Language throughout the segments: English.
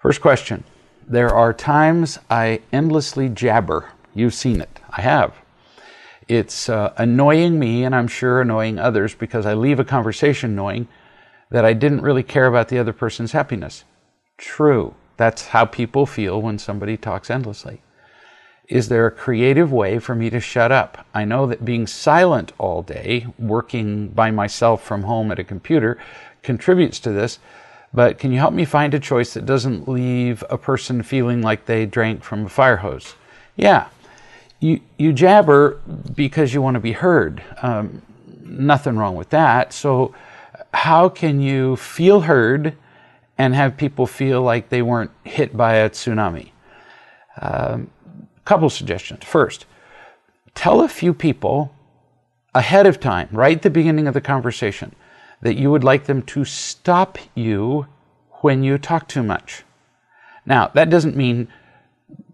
First question. There are times I endlessly jabber. You've seen it. I have. It's annoying me, and I'm sure annoying others, because I leave a conversation knowing that I didn't really care about the other person's happiness. True. That's how people feel when somebody talks endlessly. Is there a creative way for me to shut up? I know that being silent all day, working by myself from home at a computer, contributes to this, but can you help me find a choice that doesn't leave a person feeling like they drank from a fire hose? Yeah. You jabber because you want to be heard. Nothing wrong with that. So how can you feel heard and have people feel like they weren't hit by a tsunami? Couple suggestions. First, tell a few people ahead of time, right at the beginning of the conversation, that you would like them to stop you when you talk too much. Now, that doesn't mean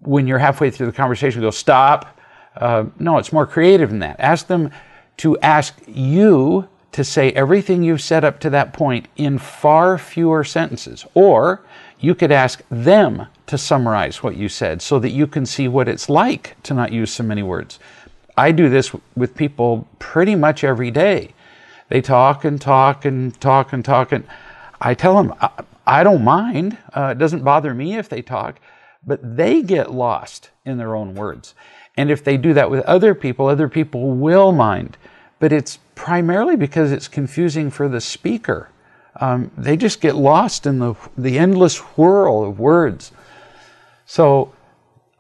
when you're halfway through the conversation, go, stop. No, it's more creative than that. Ask them to ask you to say everything you've said up to that point in far fewer sentences. Or you could ask them to summarize what you said so that you can see what it's like to not use so many words. I do this with people pretty much every day. They talk and talk and talk and talk, and I tell them, I don't mind. It doesn't bother me if they talk, but they get lost in their own words. And if they do that with other people will mind. But it's primarily because it's confusing for the speaker. They just get lost in the endless whirl of words. So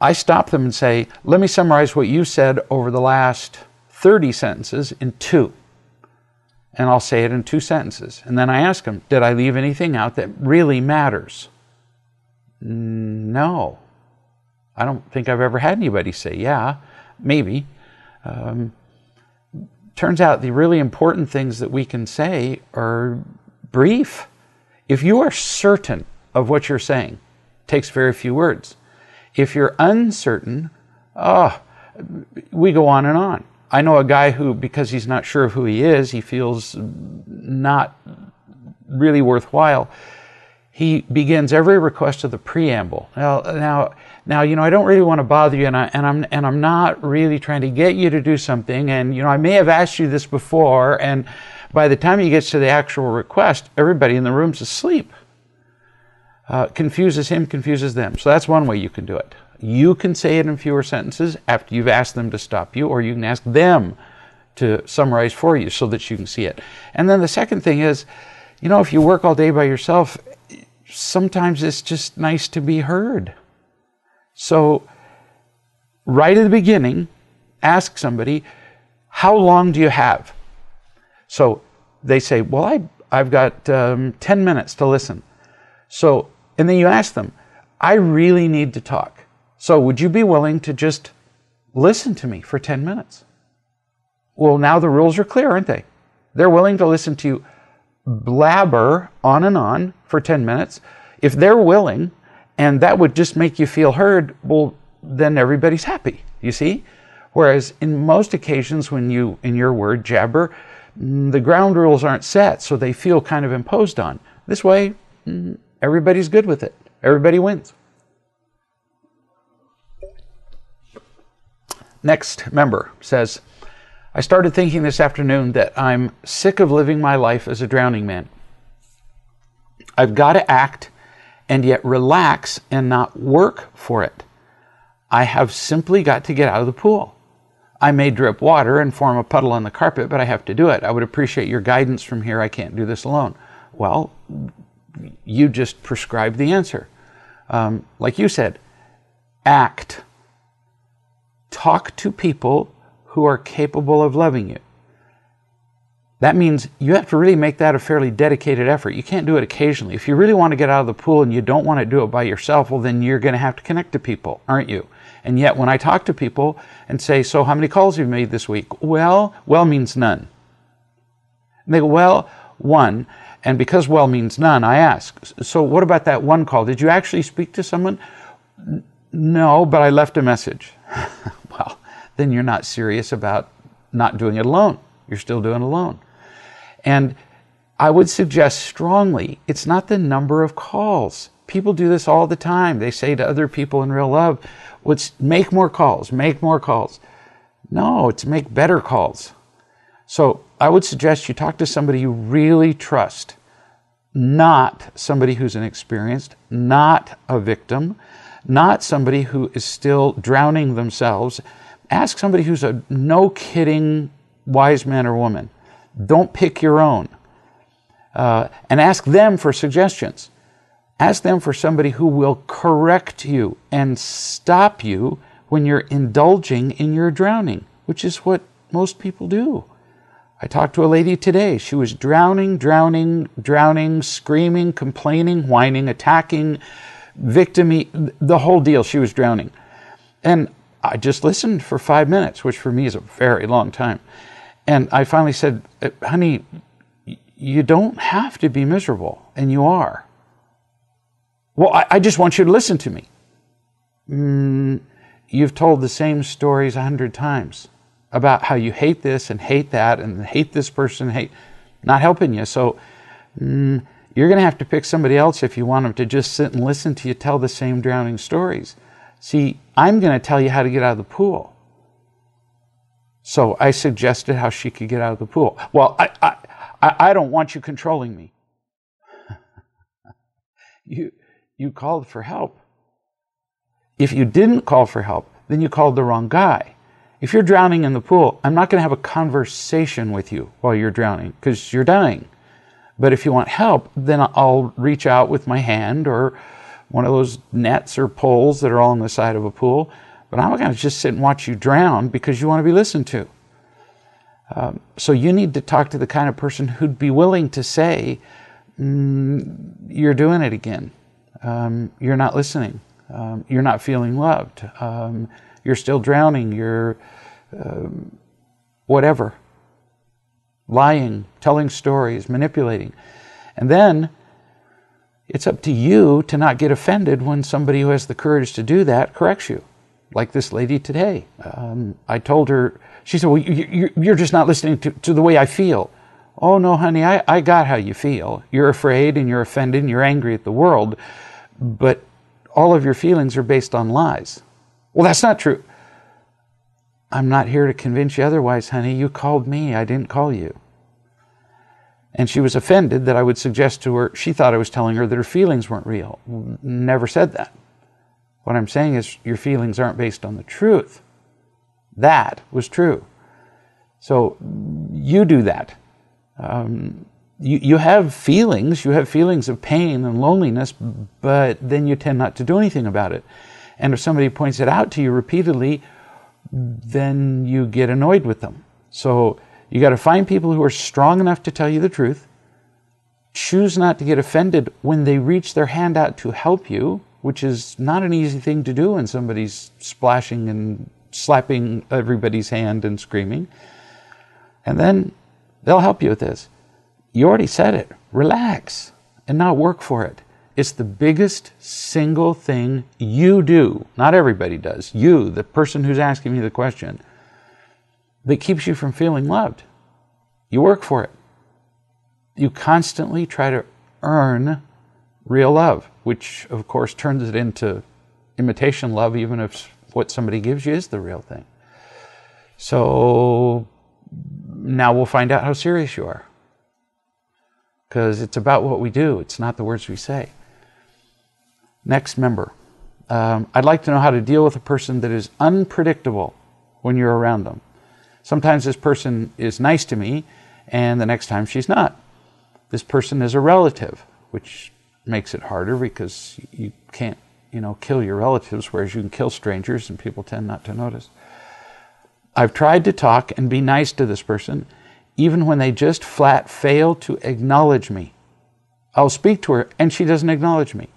I stop them and say, let me summarize what you said over the last 30 sentences in 2. And I'll say it in 2 sentences. And then I ask them, did I leave anything out that really matters? No. I don't think I've ever had anybody say, yeah, maybe. Turns out the really important things that we can say are brief. If you are certain of what you're saying, it takes very few words. If you're uncertain, we go on and on. I know a guy who, because he's not sure of who he is, he feels not really worthwhile. He begins every request with a preamble. Now, I don't really want to bother you, and I'm not really trying to get you to do something, and I may have asked you this before, and by the time he gets to the actual request, everybody in the room's asleep. Confuses him, confuses them. So that's one way you can do it. You can say it in fewer sentences after you've asked them to stop you, or you can ask them to summarize for you so that you can see it. And then the second thing is, if you work all day by yourself, sometimes it's just nice to be heard. So right at the beginning, ask somebody, how long do you have? So they say, well, I've got 10 minutes to listen. So, and then you ask them, I really need to talk. So would you be willing to just listen to me for 10 minutes? Well, now the rules are clear, aren't they? They're willing to listen to you blabber on and on for 10 minutes. If they're willing, and that would just make you feel heard, well, then everybody's happy, you see? Whereas in most occasions when you, in your word, jabber, the ground rules aren't set, so they feel kind of imposed on. This way, everybody's good with it. Everybody wins. Next member says, I started thinking this afternoon that I'm sick of living my life as a drowning man. I've got to act and yet relax and not work for it. I have simply got to get out of the pool. I may drip water and form a puddle on the carpet, but I have to do it. I would appreciate your guidance from here. I can't do this alone. Well, you just prescribed the answer. Like you said, act. Talk to people who are capable of loving you. That means you have to really make that a fairly dedicated effort. You can't do it occasionally. If you really want to get out of the pool and you don't want to do it by yourself, well, then you're going to have to connect to people, aren't you? And yet when I talk to people and say, so how many calls have you made this week? Well means none. And they go, well, 1. And because well means none, I ask, so what about that 1 call? Did you actually speak to someone? No, but I left a message. Well, then you're not serious about not doing it alone. You're still doing it alone. And I would suggest strongly, it's not the number of calls People do this all the time. They say to other people in real love, make more calls, make more calls. No, it's make better calls. So I would suggest you talk to somebody you really trust, not somebody who's inexperienced, not a victim, not somebody who is still drowning themselves. Ask somebody who's a no-kidding wise man or woman. Don't pick your own. And ask them for suggestions. Ask them for somebody who will correct you and stop you when you're indulging in your drowning, which is what most people do. I talked to a lady today. She was drowning, screaming, complaining, whining, attacking, victim-y, the whole deal. She was drowning. And I just listened for 5 minutes, which for me is a very long time. And I finally said, honey, you don't have to be miserable, and you are. Well, I just want you to listen to me. You've told the same stories 100 times about how you hate this and hate that and hate this person, not helping you. So you're going to have to pick somebody else if you want them to just sit and listen to you tell the same drowning stories. See, I'm going to tell you how to get out of the pool. So I suggested how she could get out of the pool. Well, I don't want you controlling me. You called for help. If you didn't call for help, then you called the wrong guy. If you're drowning in the pool, I'm not going to have a conversation with you while you're drowning because you're dying. But if you want help, then I'll reach out with my hand or one of those nets or poles that are all on the side of a pool. But I'm not going to just sit and watch you drown because you want to be listened to. So you need to talk to the kind of person who'd be willing to say, you're doing it again. You're not listening. You're not feeling loved. You're still drowning. You're whatever. Lying, telling stories, manipulating. And then it's up to you to not get offended when somebody who has the courage to do that corrects you. Like this lady today. I told her, she said, well, you're just not listening to the way I feel. Oh, no, honey, I got how you feel. You're afraid and you're offended and you're angry at the world, but all of your feelings are based on lies. Well, that's not true. I'm not here to convince you otherwise, honey. You called me. I didn't call you. And she was offended that I would suggest to her, she thought I was telling her that her feelings weren't real. Never said that. What I'm saying is your feelings aren't based on the truth. That was true. So you do that. You have feelings. You have feelings of pain and loneliness, but then you tend not to do anything about it. And if somebody points it out to you repeatedly, then you get annoyed with them. So you got to find people who are strong enough to tell you the truth. Choose not to get offended when they reach their hand out to help you, which is not an easy thing to do when somebody's splashing and slapping everybody's hand and screaming. And then they'll help you with this. You already said it. Relax and not work for it. It's the biggest single thing you do. Not everybody does. You, the person who's asking me the question, that keeps you from feeling loved. You work for it. You constantly try to earn real love, which of course turns it into imitation love, even if what somebody gives you is the real thing. So now we'll find out how serious you are. Because it's about what we do. It's not the words we say. Next member. I'd like to know how to deal with a person that is unpredictable when you're around them. Sometimes this person is nice to me, and the next time she's not. This person is a relative, which makes it harder because you can't, kill your relatives, whereas you can kill strangers, and people tend not to notice. I've tried to talk and be nice to this person, even when they just flat fail to acknowledge me. I'll speak to her, and she doesn't acknowledge me.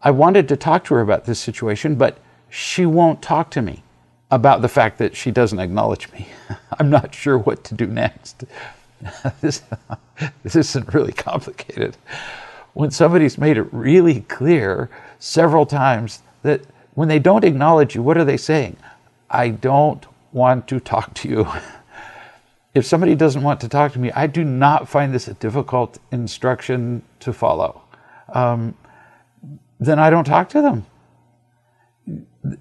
I wanted to talk to her about this situation, but she won't talk to me about the fact that she doesn't acknowledge me. I'm not sure what to do next. This isn't really complicated. When somebody's made it really clear several times that when they don't acknowledge you, what are they saying? I don't want to talk to you. If somebody doesn't want to talk to me, I do not find this a difficult instruction to follow. then I don't talk to them.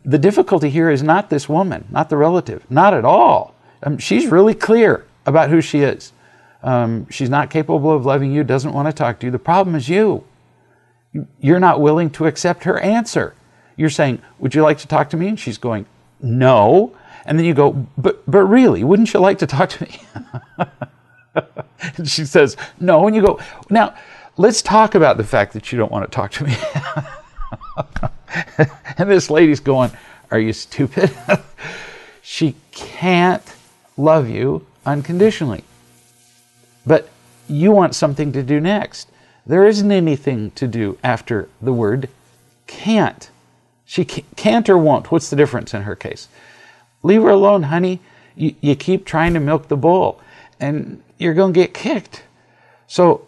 The difficulty here is not this woman, not the relative, not at all. She's really clear about who she is. She's not capable of loving you, doesn't want to talk to you. The problem is you. You're not willing to accept her answer. You're saying, would you like to talk to me? And she's going, no. And then you go, but really, wouldn't you like to talk to me? And she says, no. And you go, now, let's talk about the fact that you don't want to talk to me. And this lady's going, are you stupid? She can't love you unconditionally. But you want something to do next. There isn't anything to do after the word can't. She can't or won't. What's the difference in her case? Leave her alone, honey. You keep trying to milk the bull, and you're going to get kicked. So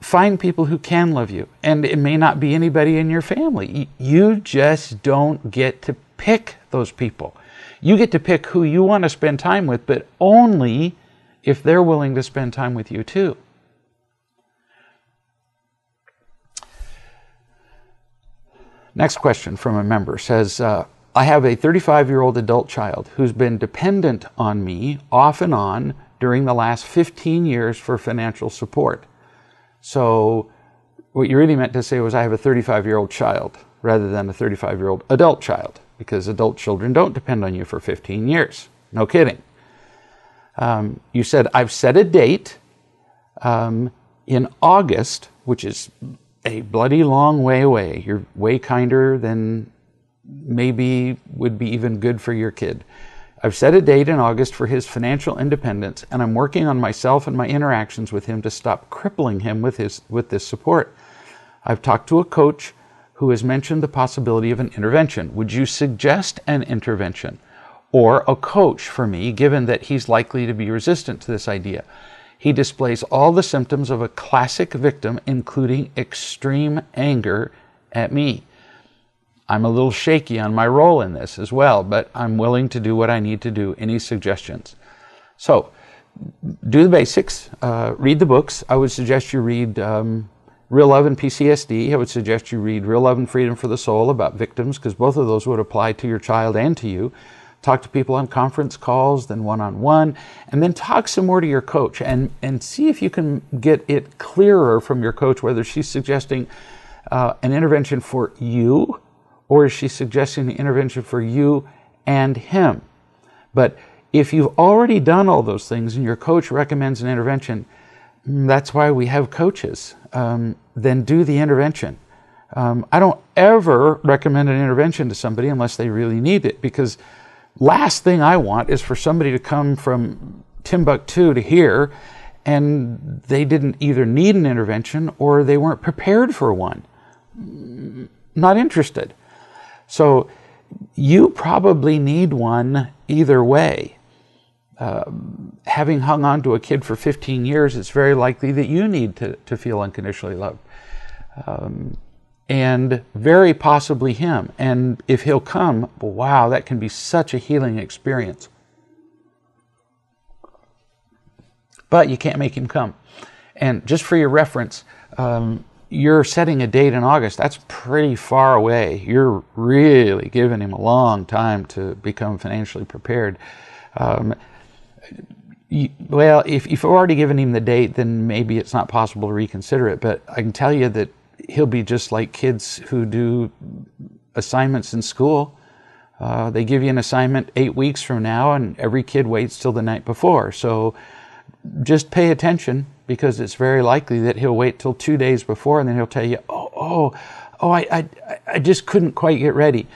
find people who can love you. And it may not be anybody in your family. You just don't get to pick those people. You get to pick who you want to spend time with, but only if they're willing to spend time with you too. Next question from a member says, I have a 35-year-old adult child who's been dependent on me off and on during the last 15 years for financial support. So what you really meant to say was I have a 35-year-old child rather than a 35-year-old adult child, because adult children don't depend on you for 15 years. No kidding. You said, I've set a date in August, which is a bloody long way away. You're way kinder than maybe would be even good for your kid. I've set a date in August for his financial independence, and I'm working on myself and my interactions with him to stop crippling him with this support. I've talked to a coach who has mentioned the possibility of an intervention. Would you suggest an intervention or a coach for me, given that he's likely to be resistant to this idea? He displays all the symptoms of a classic victim, including extreme anger at me. I'm a little shaky on my role in this as well, but I'm willing to do what I need to do. Any suggestions? So, do the basics. Read the books. I would suggest you read Real Love and PCSD. I would suggest you read Real Love and Freedom for the Soul about victims, because both of those would apply to your child and to you. Talk to people on conference calls, then one-on-one, and then talk some more to your coach and see if you can get it clearer from your coach whether she's suggesting an intervention for you, or is she suggesting an intervention for you and him. But if you've already done all those things and your coach recommends an intervention, that's why we have coaches. Then do the intervention. I don't ever recommend an intervention to somebody unless they really need it, because last thing I want is for somebody to come from Timbuktu to here and they didn't either need an intervention or they weren't prepared for one. Not interested. So you probably need one either way. Having hung on to a kid for 15 years, it's very likely that you need to feel unconditionally loved. And very possibly him. And if he'll come, wow, that can be such a healing experience. But you can't make him come. And just for your reference, you're setting a date in August. That's pretty far away. You're really giving him a long time to become financially prepared. Well, if you've already given him the date, then maybe it's not possible to reconsider it. But I can tell you that he'll be just like kids who do assignments in school. They give you an assignment 8 weeks from now, and every kid waits till the night before. So just pay attention, because it's very likely that he'll wait till 2 days before, and then he'll tell you, I just couldn't quite get ready.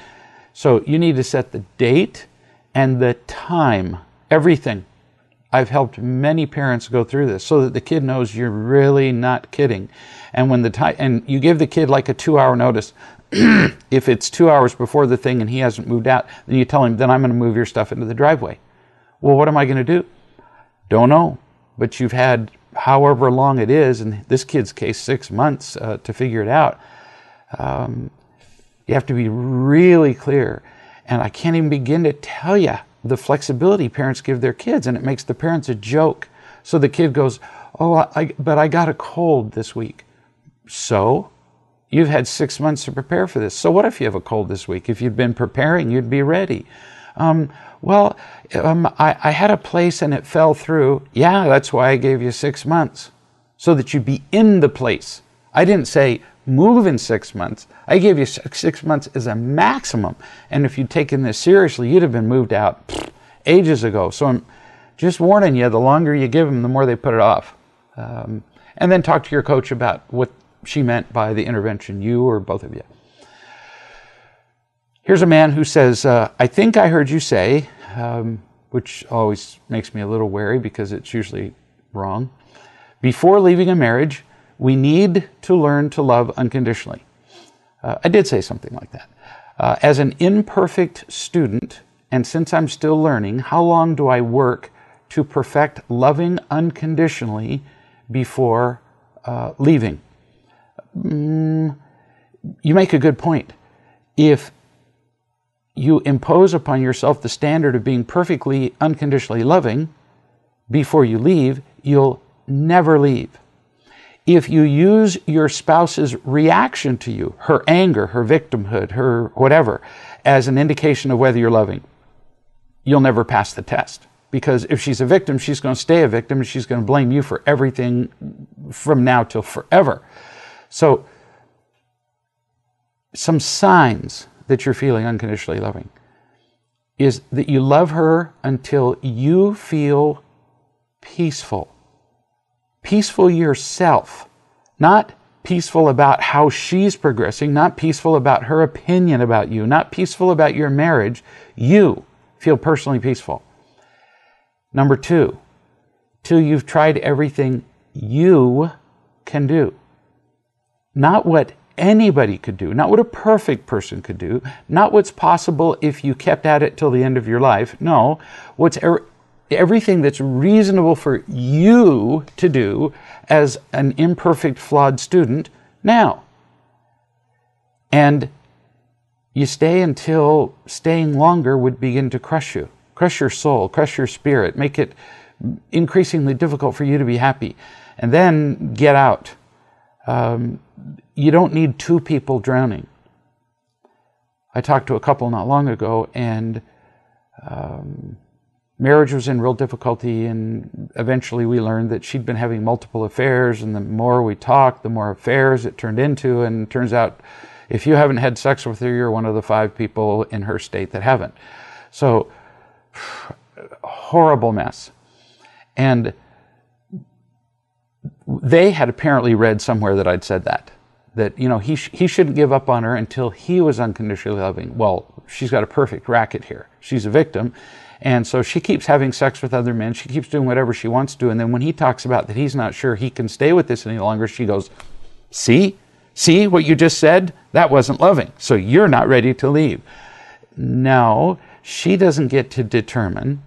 So you need to set the date and the time, everything. I've helped many parents go through this so that the kid knows you're really not kidding. And when the time, and you give the kid like a 2-hour notice. If it's 2 hours before the thing and he hasn't moved out, then you tell him, then I'm going to move your stuff into the driveway. Well, what am I going to do? Don't know. But you've had however long it is, in this kid's case, 6 months to figure it out. You have to be really clear. And I can't even begin to tell you the flexibility parents give their kids, and it makes the parents a joke. So the kid goes, but I got a cold this week. So You've had 6 months to prepare for this. So what if you have a cold this week? If you'd been preparing, you'd be ready. I had a place and it fell through. Yeah, that's why I gave you 6 months, so that you'd be in the place. I didn't say move in 6 months. I gave you 6 months as a maximum. And if you'd taken this seriously, you'd have been moved out ages ago. So I'm just warning you, the longer you give them, the more they put it off. And then talk to your coach about what she meant by the intervention, you or both of you. Here's a man who says, I think I heard you say, which always makes me a little wary because it's usually wrong. Before leaving a marriage, we need to learn to love unconditionally. I did say something like that. As an imperfect student, and since I'm still learning, how long do I work to perfect loving unconditionally before leaving? You make a good point. If you impose upon yourself the standard of being perfectly unconditionally loving before you leave, you'll never leave. If you use your spouse's reaction to you, her anger, her victimhood, her whatever, as an indication of whether you're loving, you'll never pass the test. Because if she's a victim, she's going to stay a victim and she's going to blame you for everything from now till forever. So, some signs that you're feeling unconditionally loving is that you love her until you feel peaceful. Peaceful yourself, not peaceful about how she's progressing, not peaceful about her opinion about you, not peaceful about your marriage. You feel personally peaceful. Number 2, till you've tried everything you can do. Not what anybody could do, not what a perfect person could do, not what's possible if you kept at it till the end of your life. No, what's everything that's reasonable for you to do as an imperfect, flawed student now. And you stay until staying longer would begin to crush you, crush your soul, crush your spirit, make it increasingly difficult for you to be happy. And then get out. You don't need 2 people drowning. I talked to a couple not long ago, and marriage was in real difficulty, and eventually we learned that she'd been having multiple affairs, and the more we talked, the more affairs it turned into, and it turns out if you haven't had sex with her, you're one of the 5 people in her state that haven't. So, horrible mess. And they had apparently read somewhere that I'd said that he shouldn't give up on her until he was unconditionally loving. Well, she's got a perfect racket here. She's a victim. And so she keeps having sex with other men. She keeps doing whatever she wants to. And then when he talks about that he's not sure he can stay with this any longer, she goes, see what you just said? That wasn't loving. So you're not ready to leave. No, she doesn't get to determine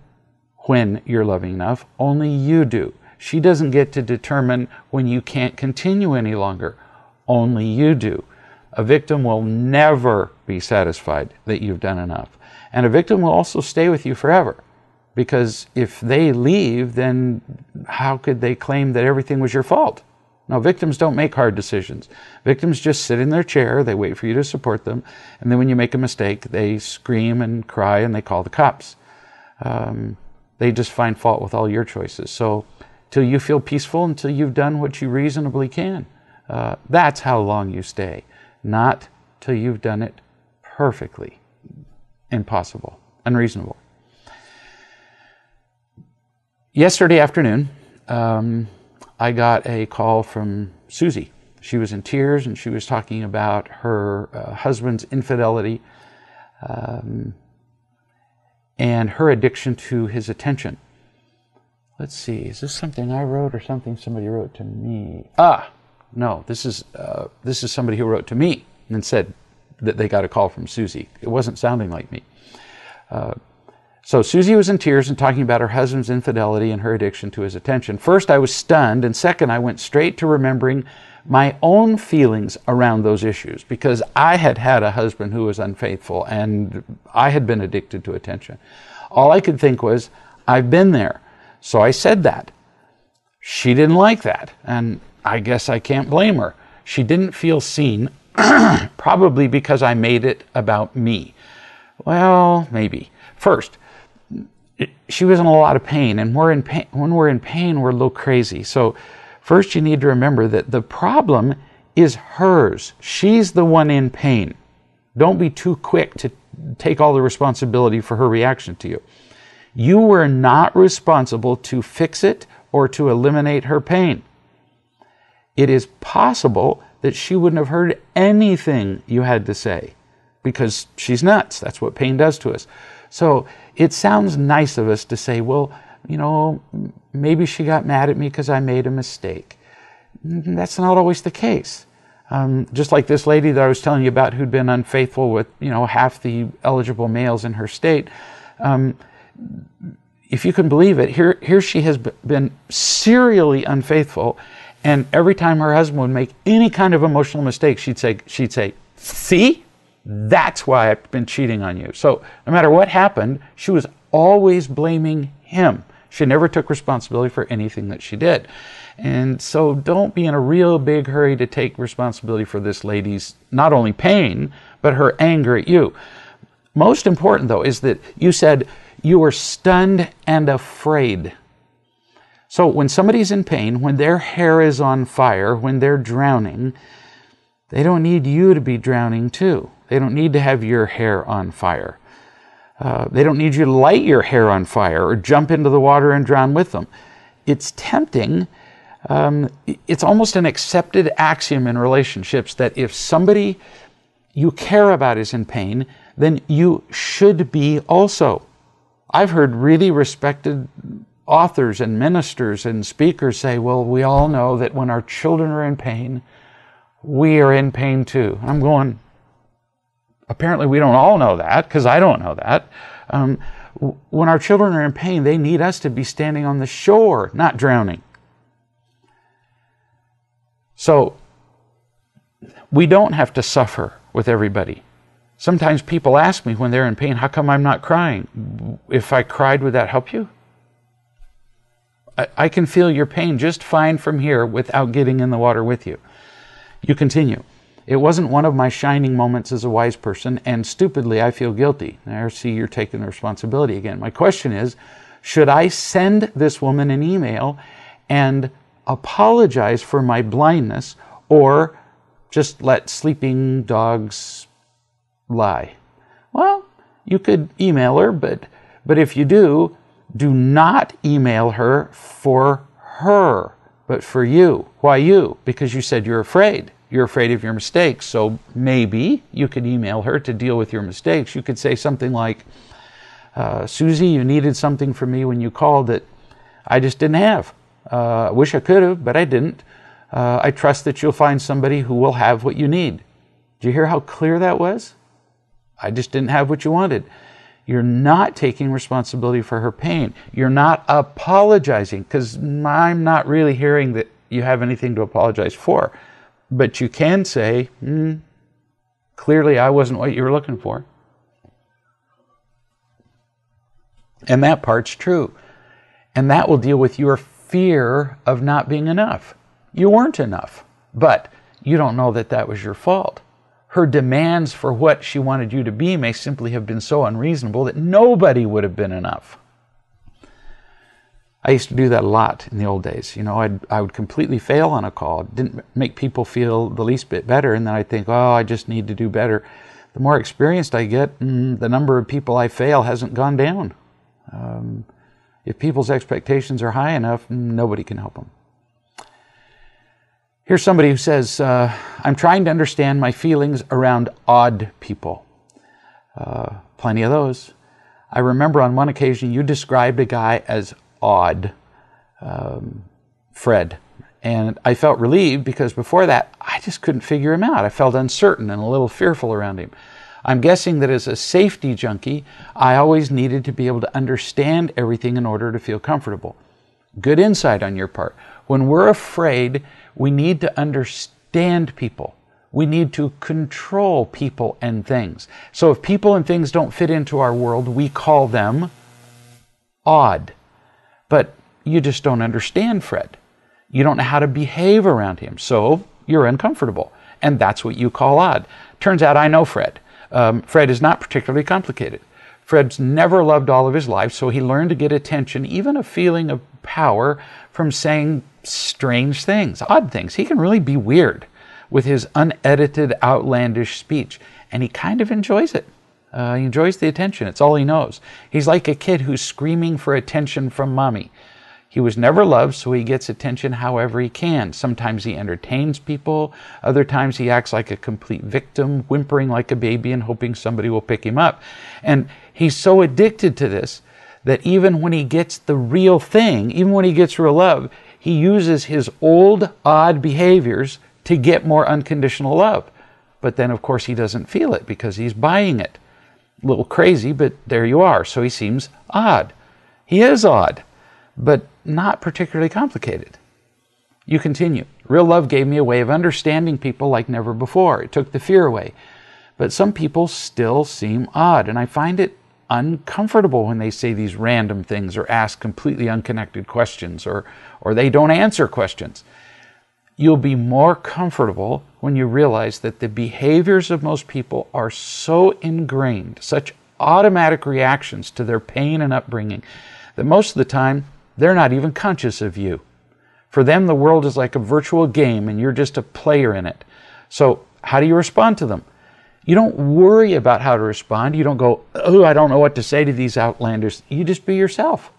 when you're loving enough. Only you do. She doesn't get to determine when you can't continue any longer. Only you do. A victim will never be satisfied that you've done enough. And a victim will also stay with you forever. Because if they leave, then how could they claim that everything was your fault? No, victims don't make hard decisions. Victims just sit in their chair, they wait for you to support them, and then when you make a mistake, they scream and cry and they call the cops. They just find fault with all your choices. So, till you feel peaceful, until you've done what you reasonably can. That's how long you stay, not till you've done it perfectly. Impossible, unreasonable. Yesterday afternoon, I got a call from Susie. She was in tears and she was talking about her husband's infidelity and her addiction to his attention. Let's see, is this something I wrote or something somebody wrote to me? No, this is somebody who wrote to me and said that they got a call from Susie. It wasn't sounding like me. So Susie was in tears and talking about her husband's infidelity and her addiction to his attention. First, I was stunned, and second, I went straight to remembering my own feelings around those issues, because I had had a husband who was unfaithful and I had been addicted to attention. All I could think was, I've been there. So I said that. She didn't like that, and I guess I can't blame her. She didn't feel seen Probably because I made it about me. Well, maybe. First, she was in a lot of pain, and when we're in pain, we're a little crazy. So first you need to remember that the problem is hers. She's the one in pain. Don't be too quick to take all the responsibility for her reaction to you. You were not responsible to fix it or to eliminate her pain. It is possible that she wouldn't have heard anything you had to say because she's nuts. That's what pain does to us. So it sounds nice of us to say, well, maybe she got mad at me because I made a mistake. That's not always the case. Just like this lady that I was telling you about who'd been unfaithful with, half the eligible males in her state. If you can believe it, here she has been serially unfaithful, and every time her husband would make any kind of emotional mistake, she'd say, see? That's why I've been cheating on you. So no matter what happened, she was always blaming him. She never took responsibility for anything that she did. And so don't be in a real big hurry to take responsibility for this lady's not only pain, but her anger at you. Most important, though, is that you said you were stunned and afraid. So when somebody's in pain, when their hair is on fire, when they're drowning, they don't need you to be drowning too. They don't need to have your hair on fire. They don't need you to light your hair on fire or jump into the water and drown with them. It's tempting. It's almost an accepted axiom in relationships that if somebody you care about is in pain, then you should be also. I've heard really respected authors and ministers and speakers say, well, we all know that when our children are in pain, we are in pain too. I'm going, apparently we don't all know that, because I don't know that. When our children are in pain, they need us to be standing on the shore, not drowning. So we don't have to suffer with everybody. Sometimes people ask me when they're in pain, how come I'm not crying? If I cried, would that help you? I can feel your pain just fine from here without getting in the water with you. You continue. It wasn't one of my shining moments as a wise person, and stupidly I feel guilty. There, see, you're taking the responsibility again. My question is, should I send this woman an email and apologize for my blindness, or just let sleeping dogs lie? Well, you could email her, but if you do not email her for her, but for you. Why you? Because you said you're afraid. You're afraid of your mistakes. So maybe you could email her to deal with your mistakes. You could say something like, Susie, you needed something from me when you called that I just didn't have. I wish I could have, but I didn't. I trust that you'll find somebody who will have what you need. Did you hear how clear that was? I just didn't have what you wanted. You're not taking responsibility for her pain. You're not apologizing, because I'm not really hearing that you have anything to apologize for. But you can say, clearly I wasn't what you were looking for. And that part's true. And that will deal with your fear of not being enough. You weren't enough, but you don't know that that was your fault. Her demands for what she wanted you to be may simply have been so unreasonable that nobody would have been enough. I used to do that a lot in the old days. I would completely fail on a call. It didn't make people feel the least bit better, and then I'd think, oh, I just need to do better. The more experienced I get, the number of people I fail hasn't gone down. If people's expectations are high enough, nobody can help them. Here's somebody who says, I'm trying to understand my feelings around odd people. Plenty of those. I remember on one occasion you described a guy as odd, Fred. And I felt relieved because before that, I just couldn't figure him out. I felt uncertain and a little fearful around him. I'm guessing that as a safety junkie, I always needed to be able to understand everything in order to feel comfortable. Good insight on your part. When we're afraid, we need to understand people. We need to control people and things. So if people and things don't fit into our world, we call them odd. But you just don't understand Fred. You don't know how to behave around him, so you're uncomfortable. And that's what you call odd. Turns out I know Fred. Fred is not particularly complicated. Fred's never loved all of his life, so he learned to get attention, even a feeling of power, from saying strange things, odd things. He can really be weird with his unedited, outlandish speech, and he kind of enjoys it. He enjoys the attention. It's all he knows. He's like a kid who's screaming for attention from mommy. He was never loved, so he gets attention however he can. Sometimes he entertains people. Other times he acts like a complete victim, whimpering like a baby and hoping somebody will pick him up. And he's so addicted to this that even when he gets the real thing, even when he gets real love, he uses his old, odd behaviors to get more unconditional love. But then, of course, he doesn't feel it because he's buying it. A little crazy, but there you are. So he seems odd. He is odd, but not particularly complicated. You continue. Real love gave me a way of understanding people like never before. It took the fear away. But some people still seem odd, and I find it uncomfortable when they say these random things or ask completely unconnected questions or they don't answer questions. You'll be more comfortable when you realize that the behaviors of most people are so ingrained, such automatic reactions to their pain and upbringing, that most of the time they're not even conscious of you. For them, the world is like a virtual game and you're just a player in it. So how do you respond to them? You don't worry about how to respond. You don't go, oh, I don't know what to say to these outlanders. You just be yourself.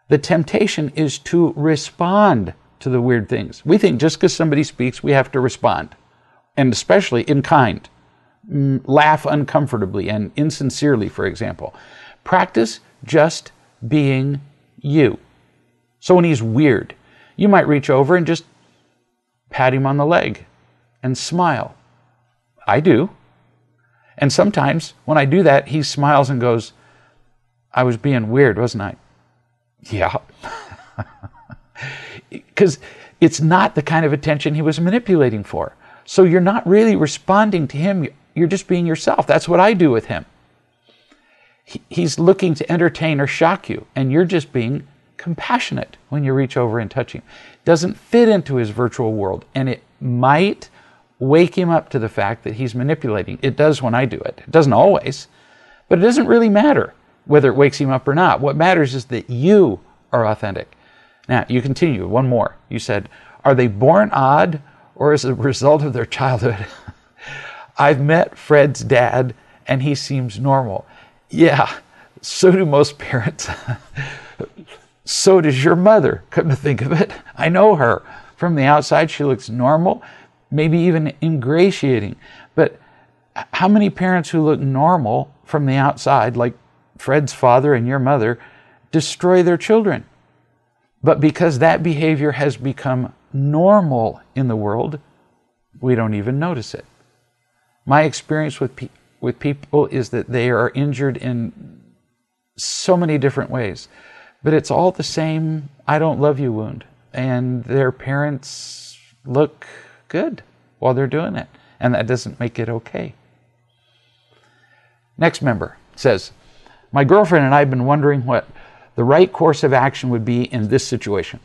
The temptation is to respond to the weird things. We think just because somebody speaks, we have to respond, and especially in kind. Laugh uncomfortably and insincerely, for example. Practice just being you. So when he's weird, you might reach over and just pat him on the leg and smile. I do. And sometimes when I do that, he smiles and goes, I was being weird, wasn't I? Yeah. Because it's not the kind of attention he was manipulating for. So you're not really responding to him. You're just being yourself. That's what I do with him. He's looking to entertain or shock you, and you're just being compassionate when you reach over and touch him. Doesn't fit into his virtual world, and it might wake him up to the fact that he's manipulating. It does when I do it. It doesn't always, but it doesn't really matter whether it wakes him up or not. What matters is that you are authentic. Now, you continue. One more. You said, are they born odd or as a result of their childhood? I've met Fred's dad, and he seems normal. Yeah, so do most parents. So does your mother, come to think of it. I know her. From the outside, she looks normal, maybe even ingratiating. But how many parents who look normal from the outside, like Fred's father and your mother, destroy their children? But because that behavior has become normal in the world, we don't even notice it. My experience with people is that they are injured in so many different ways, but it's all the same I don't love you wound, and their parents look good while they're doing it, and that doesn't make it okay. Next member says, my girlfriend and I have been wondering what the right course of action would be in this situation.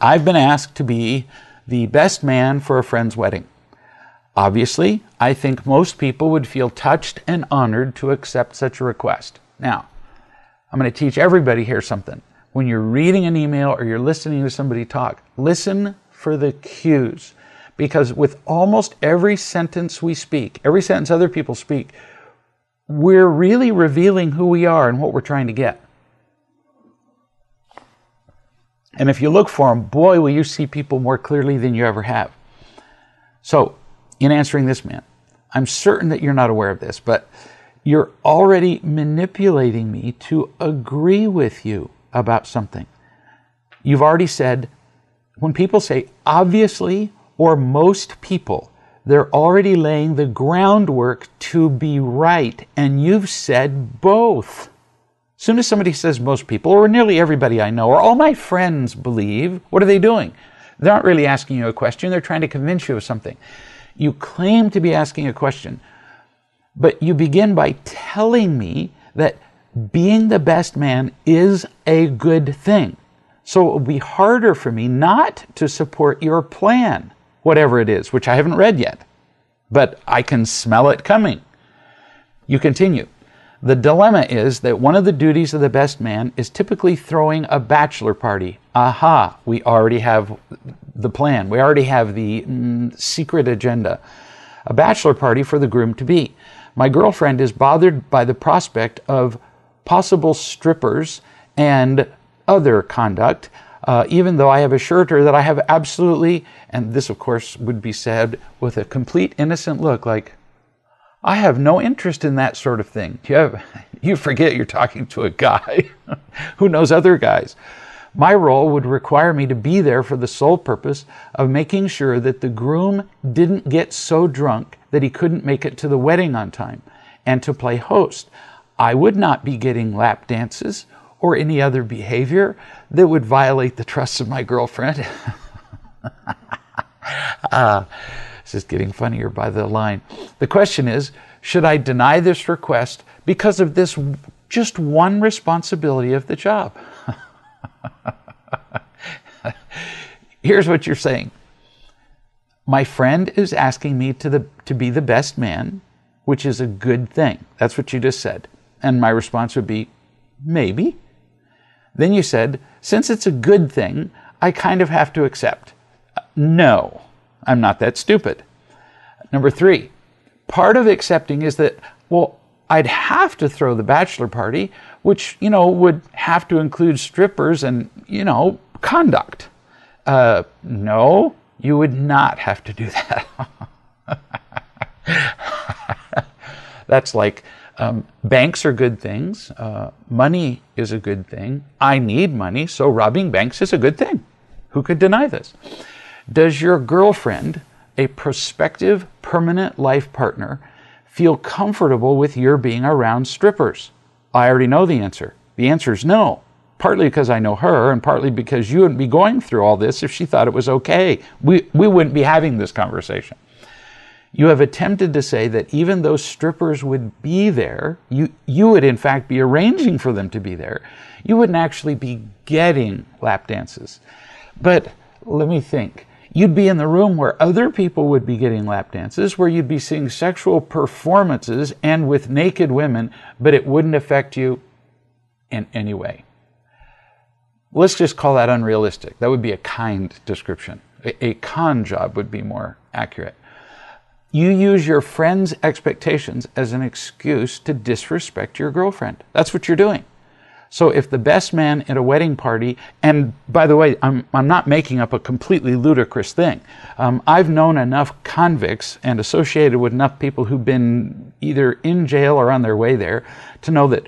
I've been asked to be the best man for a friend's wedding. Obviously, I think most people would feel touched and honored to accept such a request. Now, I'm going to teach everybody here something. When you're reading an email or you're listening to somebody talk, listen for the cues. Because with almost every sentence we speak, every sentence other people speak, we're really revealing who we are and what we're trying to get. And if you look for them, boy, will you see people more clearly than you ever have. So, in answering this man, I'm certain that you're not aware of this, but you're already manipulating me to agree with you about something. You've already said, when people say obviously or most people, they're already laying the groundwork to be right, and you've said both. As soon as somebody says most people, or nearly everybody I know, or all my friends believe, what are they doing? They aren't really asking you a question. They're trying to convince you of something. You claim to be asking a question, but you begin by telling me that being the best man is a good thing. So it will be harder for me not to support your plan. whatever it is, which I haven't read yet, but I can smell it coming. You continue. The dilemma is that one of the duties of the best man is typically throwing a bachelor party. Aha, we already have the plan. We already have the secret agenda. A bachelor party for the groom-to-be. My girlfriend is bothered by the prospect of possible strippers and other conduct, even though I have assured her that I have absolutely, and this of course would be said with a complete innocent look, like, I have no interest in that sort of thing. You forget you're talking to a guy who knows other guys. My role would require me to be there for the sole purpose of making sure that the groom didn't get so drunk that he couldn't make it to the wedding on time, and to play host. I would not be getting lap dances or any other behavior that would violate the trust of my girlfriend. This is getting funnier by the line. The question is, should I deny this request because of this just one responsibility of the job? Here's what you're saying. My friend is asking me to be the best man, which is a good thing. That's what you just said. And my response would be, maybe. Then you said, since it's a good thing, I kind of have to accept. No, I'm not that stupid. Number 3, part of accepting is that, well, I'd have to throw the bachelor party, which, would have to include strippers and, conduct. No, you would not have to do that. That's like, banks are good things. Money is a good thing. I need money, so robbing banks is a good thing. Who could deny this? Does your girlfriend, a prospective permanent life partner, feel comfortable with your being around strippers? I already know the answer. The answer is no. Partly because I know her, and partly because you wouldn't be going through all this if she thought it was okay. We wouldn't be having this conversation. You have attempted to say that even though strippers would be there, you would in fact be arranging for them to be there. You wouldn't actually be getting lap dances. But let me think. You'd be in the room where other people would be getting lap dances, where you'd be seeing sexual performances and with naked women, but it wouldn't affect you in any way. Let's just call that unrealistic. That would be a kind description. A con job would be more accurate. You use your friend's expectations as an excuse to disrespect your girlfriend. That's what you're doing. So if the best man at a wedding party, and by the way, I'm not making up a completely ludicrous thing. I've known enough convicts and associated with enough people who've been either in jail or on their way there to know that,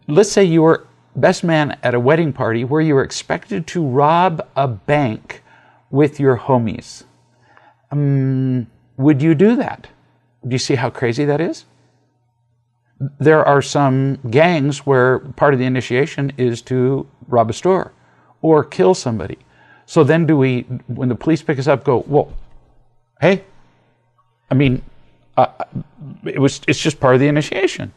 let's say you were best man at a wedding party where you were expected to rob a bank with your homies. Would you do that? Do you see how crazy that is? There are some gangs where part of the initiation is to rob a store or kill somebody. So then do we, when the police pick us up, go, well, hey, I mean, it's just part of the initiation.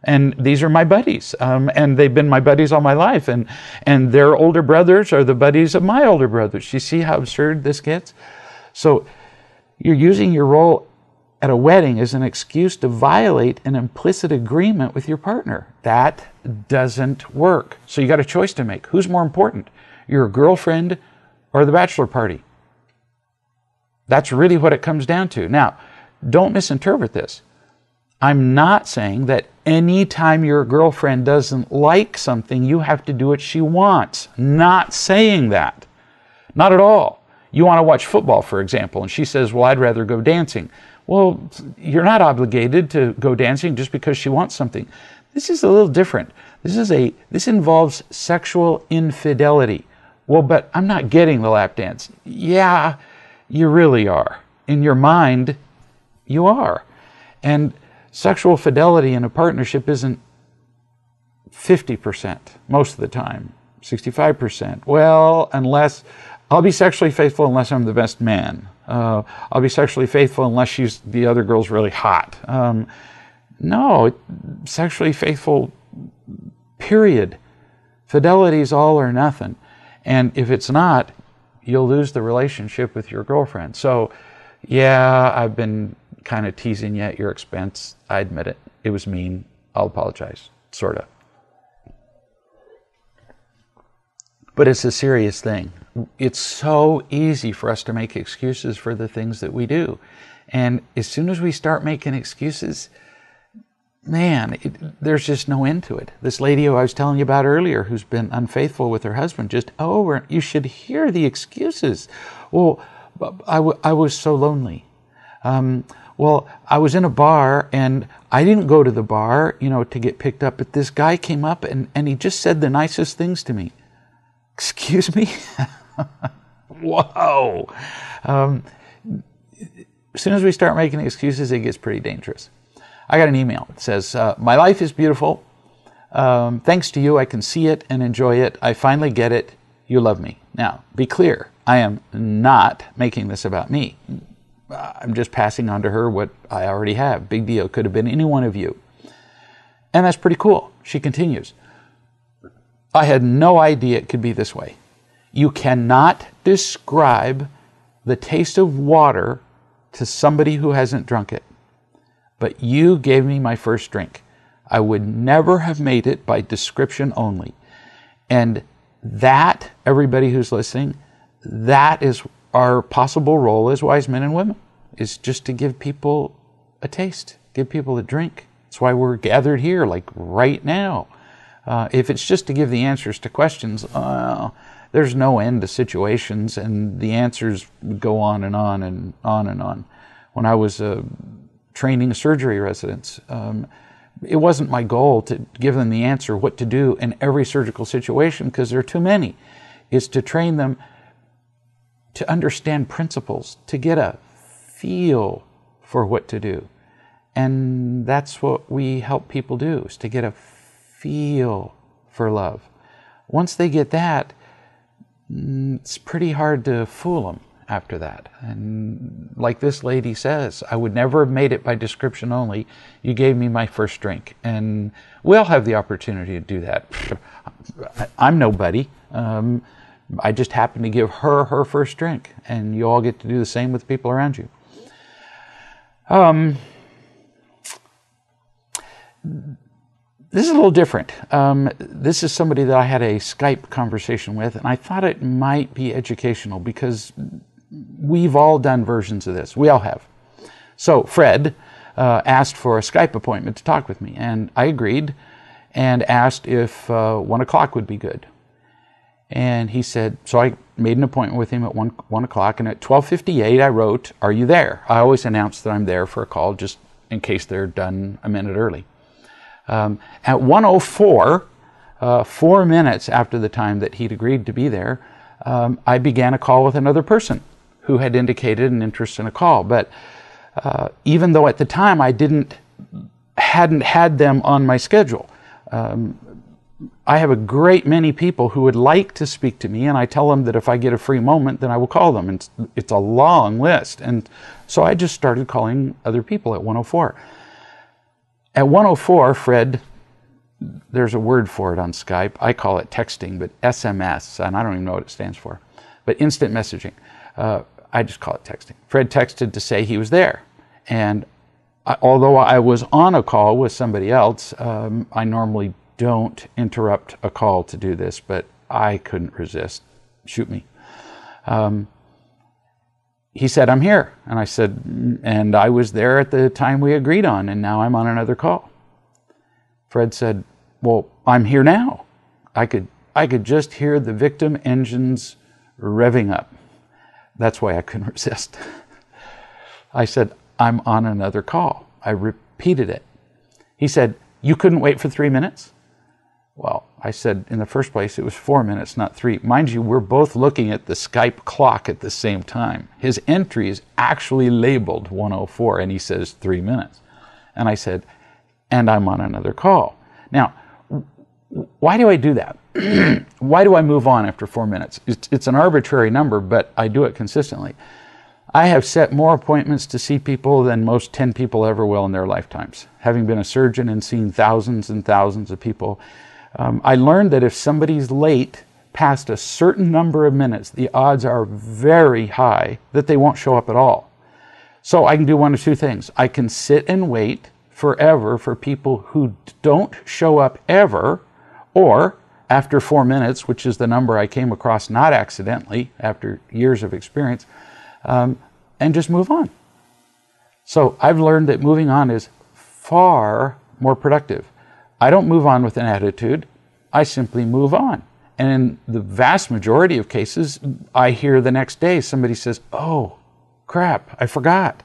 And these are my buddies. And they've been my buddies all my life. And their older brothers are the buddies of my older brothers. You see how absurd this gets? So you're using your role at a wedding as an excuse to violate an implicit agreement with your partner. That doesn't work. So you got a choice to make. Who's more important, your girlfriend or the bachelor party? That's really what it comes down to. Now, don't misinterpret this. I'm not saying that anytime your girlfriend doesn't like something, you have to do what she wants. Not saying that. Not at all. You want to watch football, for example, and she says, well, I'd rather go dancing. Well, you're not obligated to go dancing just because she wants something. This is a little different. This involves sexual infidelity. Well, but I'm not getting the lap dance. Yeah, you really are. In your mind, you are. And sexual fidelity in a partnership isn't 50% most of the time, 65%. Well, unless I'll be sexually faithful unless I'm the best man. I'll be sexually faithful unless the other girl's really hot. No, sexually faithful, period. Fidelity is all or nothing. And if it's not, you'll lose the relationship with your girlfriend. So Yeah, I've been kind of teasing you at your expense. I admit it. It was mean. I'll apologize. Sort of. But it's a serious thing. It's so easy for us to make excuses for the things that we do. And as soon as we start making excuses, man, there's just no end to it. This lady who I was telling you about earlier, who's been unfaithful with her husband, just over, you should hear the excuses. Well, I was so lonely. Well, I was in a bar and I didn't go to the bar, to get picked up, but this guy came up and he just said the nicest things to me. Excuse me? Whoa. As soon as we start making excuses, it gets pretty dangerous. I got an email. It says, my life is beautiful. Thanks to you, I can see it and enjoy it. I finally get it. You love me. Now, be clear. I am not making this about me. I'm just passing on to her what I already have. Big deal. Could have been any one of you. And that's pretty cool. She continues. I had no idea it could be this way. You cannot describe the taste of water to somebody who hasn't drunk it. But you gave me my first drink. I would never have made it by description only. And that, everybody who's listening, that is our possible role as wise men and women, is just to give people a taste, give people a drink. That's why we're gathered here, like right now. If it's just to give the answers to questions, there's no end to situations, and the answers go on and on and on and on. When I was training surgery residents, it wasn't my goal to give them the answer what to do in every surgical situation, because there are too many. It's to train them to understand principles, to get a feel for what to do. And that's what we help people do, is to get a feel for love. Once they get that, it's pretty hard to fool them after that. And like this lady says, I would never have made it by description only. You gave me my first drink. And we'll have the opportunity to do that. I'm nobody. I just happened to give her her first drink. And you all get to do the same with people around you. This is a little different. This is somebody that I had a Skype conversation with, and I thought it might be educational because we've all done versions of this. We all have. So Fred asked for a Skype appointment to talk with me, and I agreed and asked if 1 o'clock would be good. And he said, so I made an appointment with him at 1 o'clock, and at 12:58 I wrote, "Are you there?" I always announce that I'm there for a call just in case they're done a minute early. At 1:04, 4 minutes after the time that he'd agreed to be there, I began a call with another person who had indicated an interest in a call. But even though at the time I hadn't had them on my schedule, I have a great many people who would like to speak to me, and I tell them that if I get a free moment, then I will call them. And it's a long list. And so I just started calling other people at 1:04. At 1:04, Fred, there's a word for it on Skype. I call it texting, but SMS, and I don't even know what it stands for. But instant messaging. I just call it texting. Fred texted to say he was there. And although I was on a call with somebody else, I normally don't interrupt a call to do this, but I couldn't resist. Shoot me. He said, "I'm here." And I said, "And I was there at the time we agreed on, and now I'm on another call." Fred said, "Well, I'm here now." I could just hear the victim engines revving up. That's why I couldn't resist. I said, "I'm on another call." I repeated it. He said, "You couldn't wait for 3 minutes?" Well, I said, in the first place, it was 4 minutes, not 3. Mind you, we're both looking at the Skype clock at the same time. His entry is actually labeled 1:04, and he says 3 minutes. And I said, "And I'm on another call." Now, why do I do that? Why do I move on after 4 minutes? It's an arbitrary number, but I do it consistently. I have set more appointments to see people than most 10 people ever will in their lifetimes. Having been a surgeon and seen thousands and thousands of people, I learned that if somebody's late past a certain number of minutes, the odds are very high that they won't show up at all. So I can do one of two things. I can sit and wait forever for people who don't show up ever, or after 4 minutes, which is the number I came across not accidentally after years of experience, and just move on. So I've learned that moving on is far more productive. I don't move on with an attitude. I simply move on. And in the vast majority of cases, I hear the next day somebody says, "Oh, crap, I forgot."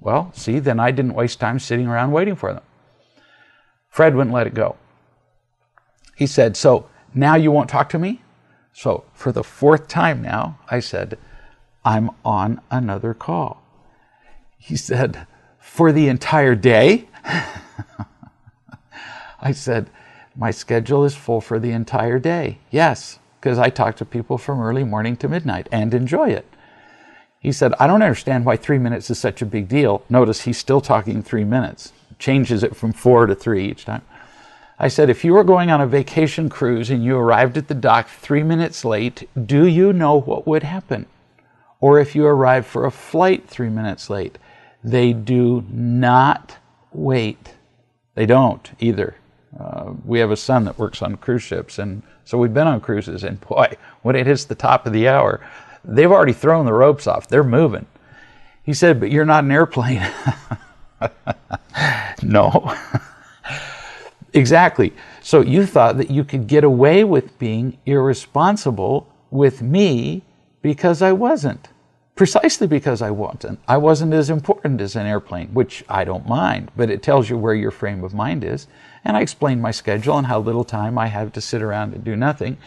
Well, see, then I didn't waste time sitting around waiting for them. Fred wouldn't let it go. He said, "So now you won't talk to me?" So for the 4th time now, I said, "I'm on another call." He said, "For the entire day?" I said, "My schedule is full for the entire day." "Yes, because I talk to people from early morning to midnight and enjoy it." He said, "I don't understand why 3 minutes is such a big deal." Notice he's still talking 3 minutes. Changes it from 4 to 3 each time. I said, "If you were going on a vacation cruise and you arrived at the dock 3 minutes late, do you know what would happen? Or if you arrived for a flight 3 minutes late, they do not wait." They don't either. We have a son that works on cruise ships, and so we've been on cruises, and boy, when it hits the top of the hour, they've already thrown the ropes off. They're moving. He said, "But you're not an airplane." No. Exactly. So you thought that you could get away with being irresponsible with me because I wasn't. Precisely because I wasn't. I wasn't as important as an airplane, which I don't mind, but it tells you where your frame of mind is. And I explained my schedule and how little time I have to sit around and do nothing.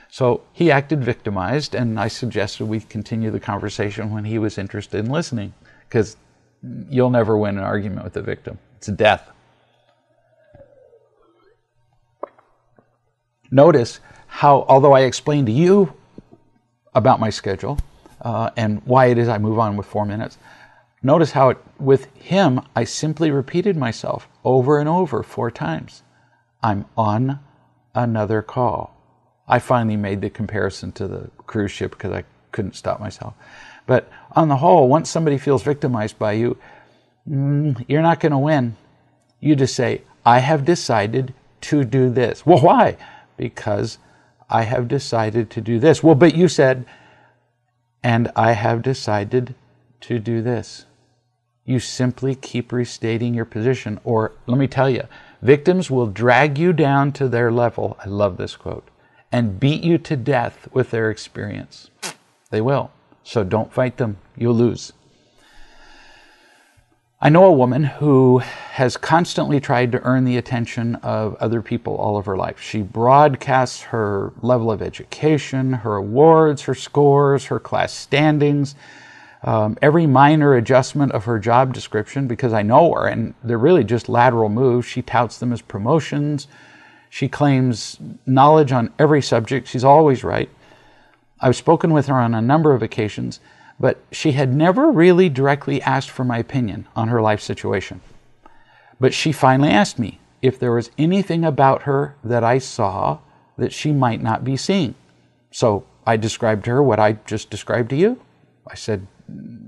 So he acted victimized, and I suggested we continue the conversation when he was interested in listening, because you'll never win an argument with a victim. It's a death. Notice how, although I explained to you about my schedule and why it is I move on with 4 minutes, notice how with him, I simply repeated myself over and over 4 times. I'm on another call. I finally made the comparison to the cruise ship because I couldn't stop myself. But on the whole, once somebody feels victimized by you, you're not going to win. You just say, "I have decided to do this." "Well, why?" "Because I have decided to do this." "Well, but you said," "and I have decided to do this." You simply keep restating your position, or let me tell you, victims will drag you down to their level. I love this quote. And beat you to death with their experience. They will. So don't fight them. You'll lose. I know a woman who has constantly tried to earn the attention of other people all of her life. She broadcasts her level of education, her awards, her scores, her class standings, every minor adjustment of her job description, because I know her, and they're really just lateral moves. She touts them as promotions. She claims knowledge on every subject. She's always right. I've spoken with her on a number of occasions, but she had never really directly asked for my opinion on her life situation. But she finally asked me if there was anything about her that I saw that she might not be seeing. So I described to her what I just described to you. I said,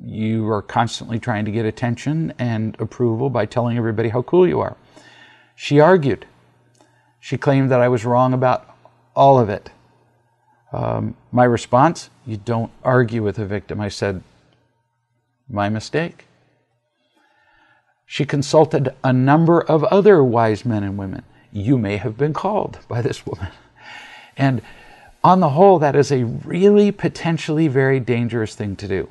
"You are constantly trying to get attention and approval by telling everybody how cool you are." She argued. She claimed that I was wrong about all of it. My response, "You don't argue with a victim." I said, "My mistake." She consulted a number of other wise men and women. You may have been called by this woman. And on the whole, that is a really potentially very dangerous thing to do,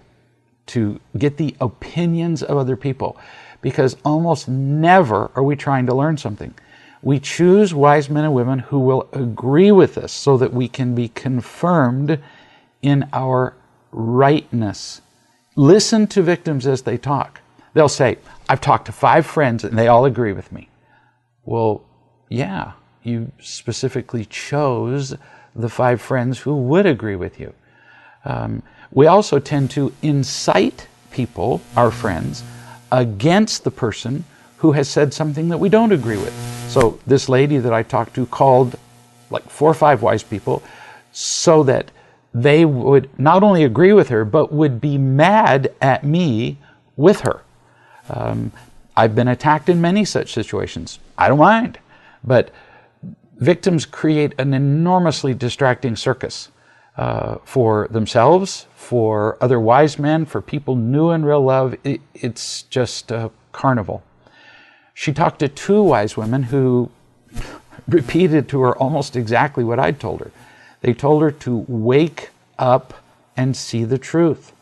to get the opinions of other people, because almost never are we trying to learn something. We choose wise men and women who will agree with us so that we can be confirmed in our rightness. Listen to victims as they talk. They'll say, "I've talked to 5 friends and they all agree with me." Well, yeah, you specifically chose the 5 friends who would agree with you. We also tend to incite people, our friends, against the person who has said something that we don't agree with. So this lady that I talked to called like 4 or 5 wise people so that they would not only agree with her, but would be mad at me with her. I've been attacked in many such situations. I don't mind. But victims create an enormously distracting circus for themselves, for other wise men, for people new in real love. It's just a carnival. She talked to 2 wise women who repeated to her almost exactly what I'd told her. They told her to wake up and see the truth.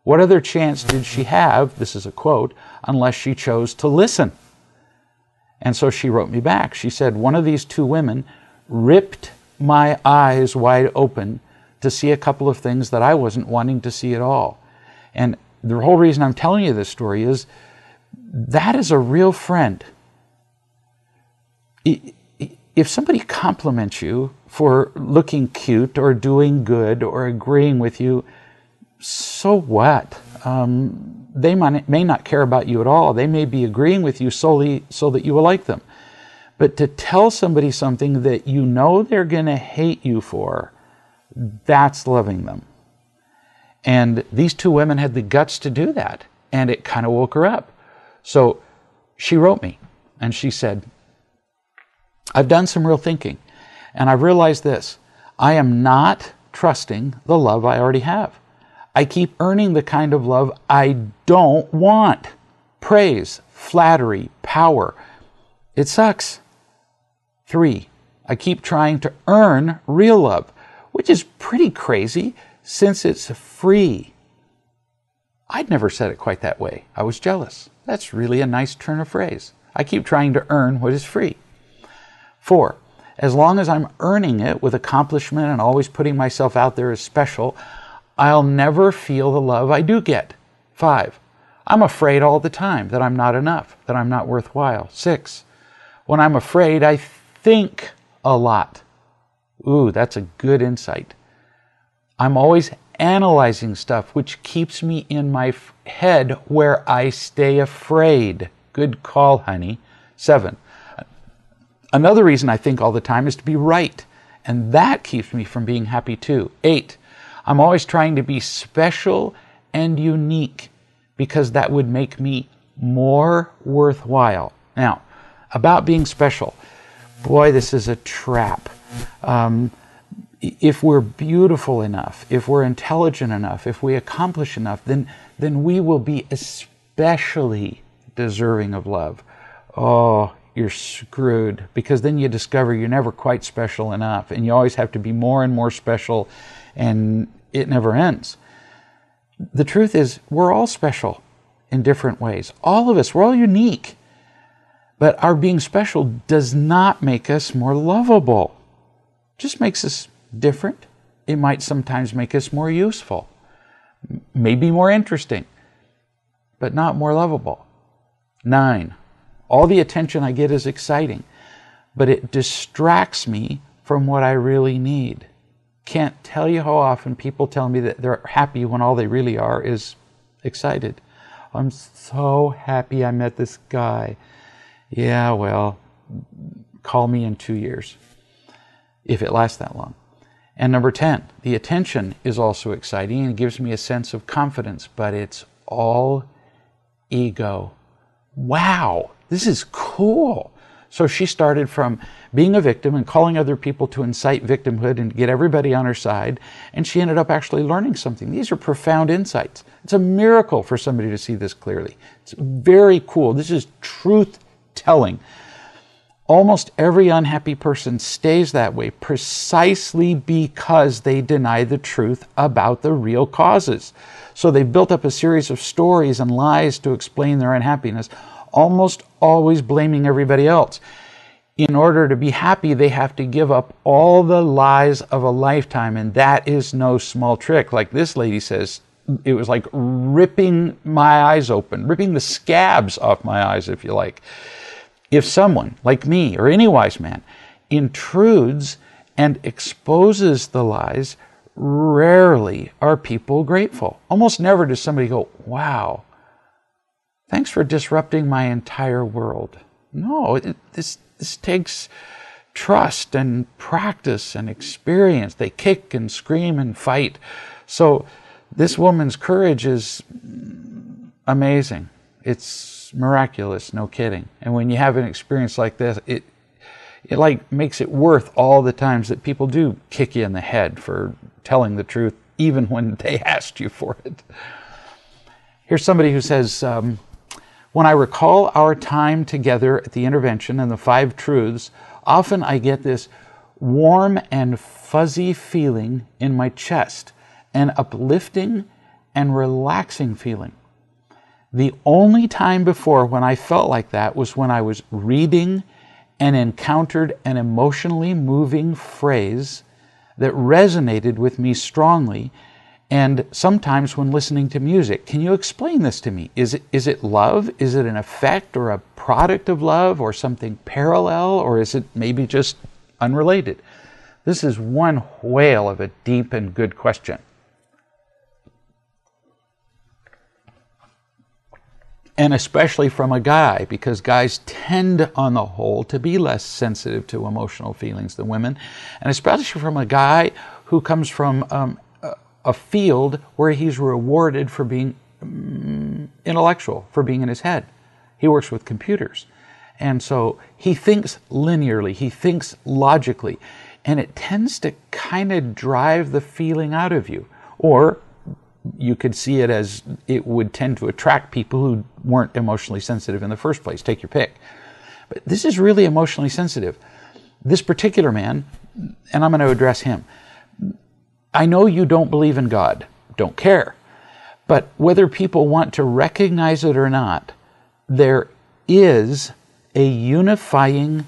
What other chance did she have, this is a quote, unless she chose to listen? And so she wrote me back. She said, one of these 2 women ripped my eyes wide open to see a couple of things that I wasn't wanting to see at all. And the whole reason I'm telling you this story is that is a real friend. If somebody compliments you for looking cute or doing good or agreeing with you, so what? They may not care about you at all. They may be agreeing with you solely so that you will like them. But to tell somebody something that you know they're going to hate you for, that's loving them. And these 2 women had the guts to do that, and it kind of woke her up. So she wrote me, and she said, I've done some real thinking, and I've realized this. I am not trusting the love I already have. I keep earning the kind of love I don't want. Praise, flattery, power. It sucks. 3, I keep trying to earn real love, which is pretty crazy since it's free. I'd never said it quite that way. I was jealous. That's really a nice turn of phrase. I keep trying to earn what is free. 4, as long as I'm earning it with accomplishment and always putting myself out there as special, I'll never feel the love I do get. 5, I'm afraid all the time that I'm not enough, that I'm not worthwhile. 6, when I'm afraid, I think a lot. Ooh, that's a good insight. I'm always analyzing stuff, which keeps me in my head where I stay afraid. Good call, honey. 7, another reason I think all the time is to be right, and that keeps me from being happy too. 8, I'm always trying to be special and unique because that would make me more worthwhile. Now, about being special, boy, this is a trap. If we're beautiful enough, if we're intelligent enough, if we accomplish enough, then we will be especially deserving of love. Oh, you're screwed, because then you discover you're never quite special enough, and you always have to be more and more special, and it never ends. The truth is, we're all special in different ways. All of us, we're all unique. But our being special does not make us more lovable. It just makes us different. It might sometimes make us more useful, maybe more interesting, but not more lovable. 9, all the attention I get is exciting, but it distracts me from what I really need. Can't tell you how often people tell me that they're happy when all they really are is excited. I'm so happy I met this guy. Yeah, well, call me in 2 years, if it lasts that long. And number 10, the attention is also exciting and gives me a sense of confidence, but it's all ego. Wow, this is cool. So she started from being a victim and calling other people to incite victimhood and get everybody on her side, and she ended up actually learning something. These are profound insights. It's a miracle for somebody to see this clearly. It's very cool. This is truth-telling. Almost every unhappy person stays that way precisely because they deny the truth about the real causes. So they've built up a series of stories and lies to explain their unhappiness, almost always blaming everybody else. In order to be happy, they have to give up all the lies of a lifetime, and that is no small trick. Like this lady says, it was like ripping my eyes open, ripping the scabs off my eyes, if you like. If someone, like me or any wise man, intrudes and exposes the lies, rarely are people grateful. Almost never does somebody go, wow, thanks for disrupting my entire world. No, this takes trust and practice and experience. They kick and scream and fight. So this woman's courage is amazing. It's miraculous, no kidding. And when you have an experience like this, it like makes it worth all the times that people do kick you in the head for telling the truth, even when they asked you for it. Here's somebody who says, when I recall our time together at the intervention and the 5 truths, often I get this warm and fuzzy feeling in my chest, an uplifting and relaxing feeling. The only time before when I felt like that was when I was reading and encountered an emotionally moving phrase that resonated with me strongly, and sometimes when listening to music. Can you explain this to me? Is it love? Is it an effect or a product of love or something parallel, or is it maybe just unrelated? This is one whale of a deep and good question. And especially from a guy, because guys tend on the whole to be less sensitive to emotional feelings than women, and especially from a guy who comes from a field where he's rewarded for being intellectual, for being in his head. He works with computers. And so he thinks linearly, he thinks logically, and it tends to kind of drive the feeling out of you. Or you could see it as it would tend to attract people who weren't emotionally sensitive in the first place. Take your pick. But this is really emotionally sensitive. This particular man, and I'm going to address him. I know you don't believe in God, don't care. But whether people want to recognize it or not, there is a unifying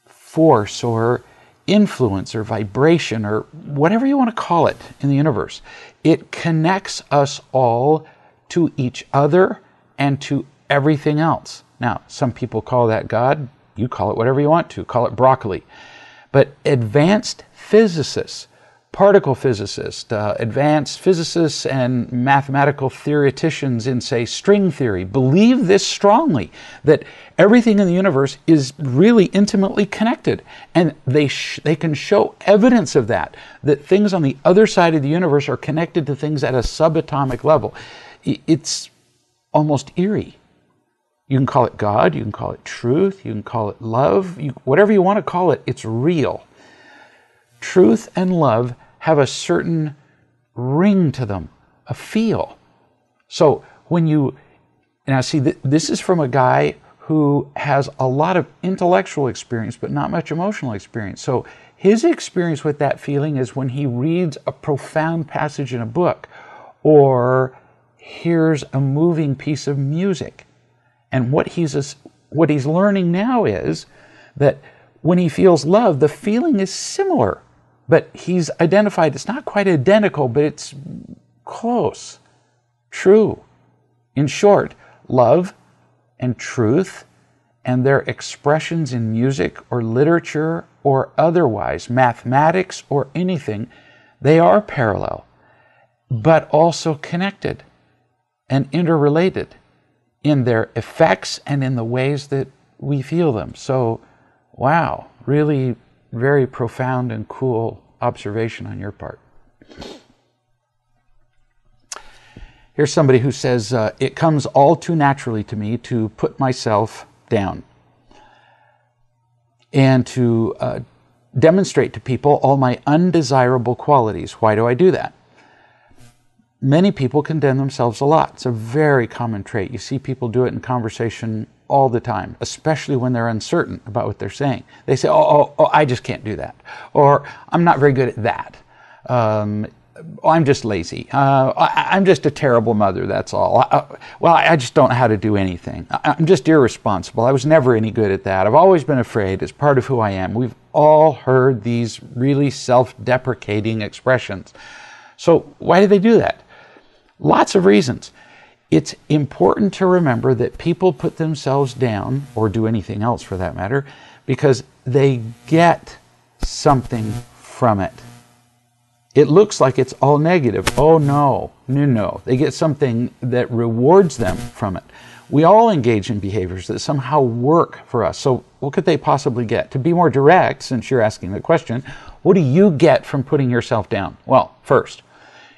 force or influence or vibration or whatever you want to call it in the universe. It connects us all to each other and to everything else. Now, some people call that God. You call it whatever you want to. Call it broccoli. But advanced physicists, particle physicists, advanced physicists and mathematical theoreticians in, say, string theory, believe this strongly, that everything in the universe is really intimately connected. And they can show evidence of that things on the other side of the universe are connected to things at a subatomic level. It's almost eerie. You can call it God, you can call it truth, you can call it love, whatever you want to call it, it's real. Truth and love have a certain ring to them, a feel. So when you, now see, this is from a guy who has a lot of intellectual experience, but not much emotional experience. So his experience with that feeling is when he reads a profound passage in a book or hears a moving piece of music. And what he's learning now is that when he feels love, the feeling is similar. But he's identified, it's not quite identical, but it's close, true. In short, love and truth and their expressions in music or literature or otherwise, mathematics or anything, they are parallel, but also connected and interrelated in their effects and in the ways that we feel them. So, wow, really very profound and cool observation on your part. Here's somebody who says, it comes all too naturally to me to put myself down and to demonstrate to people all my undesirable qualities. Why do I do that? Many people condemn themselves a lot. It's a very common trait. You see people do it in conversation all the time, especially when they're uncertain about what they're saying. They say, oh, I just can't do that. Or, I'm not very good at that. I'm just lazy. I'm just a terrible mother, that's all. I just don't know how to do anything. I'm just irresponsible. I was never any good at that. I've always been afraid. It's part of who I am. We've all heard these really self-deprecating expressions. So why do they do that? Lots of reasons. It's important to remember that people put themselves down, or do anything else for that matter, because they get something from it. It looks like it's all negative. Oh no. They get something that rewards them from it. We all engage in behaviors that somehow work for us. So what could they possibly get? To be more direct, since you're asking the question, what do you get from putting yourself down? Well, first,